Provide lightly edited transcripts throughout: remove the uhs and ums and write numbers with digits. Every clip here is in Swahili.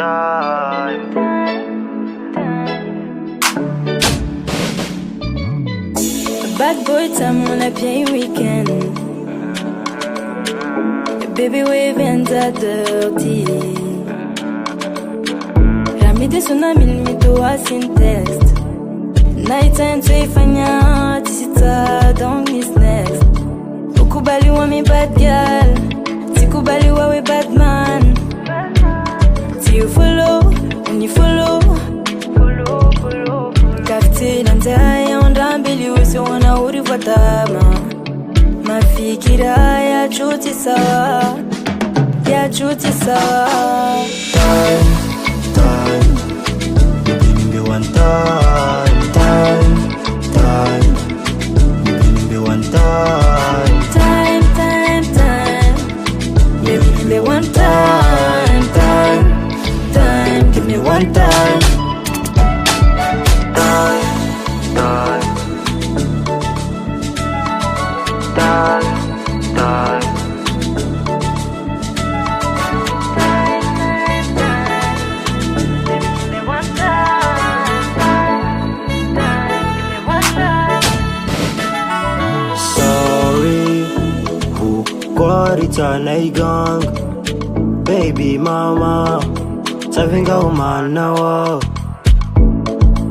time. Bad boy time on a play weekend. Baby wave and dirty. Ramide tsunami me do us in text. Night time to ifanya tisita don't miss next. Ukubali wa me bad girl, sikubali wa we bad man. See you follow, when you follow. Kafti na mzaya ondambili usi wana urivatama. Mafikira ya chuti sawa, ya chuti sawa. Time, give me one time, time. Give me one time, Time, give me one time, give me one time. Tana igang baby mama savinga umana wa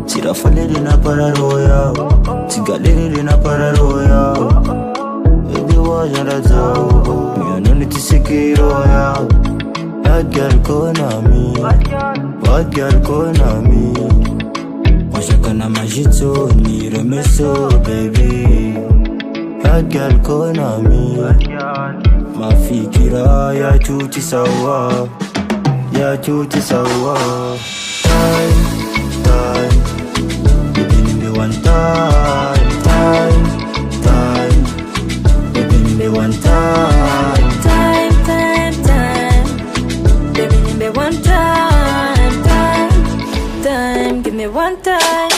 tira falele na pararoya tigalele na pararoya edi wajara zao miano nitisikiro ya bad girl konami washaka na majito ni remeso baby bad girl konami mafikira ya chuti sawa, ya chuti sawa. Time, give me one time, give me one time. Baby, give me one time, give me one time.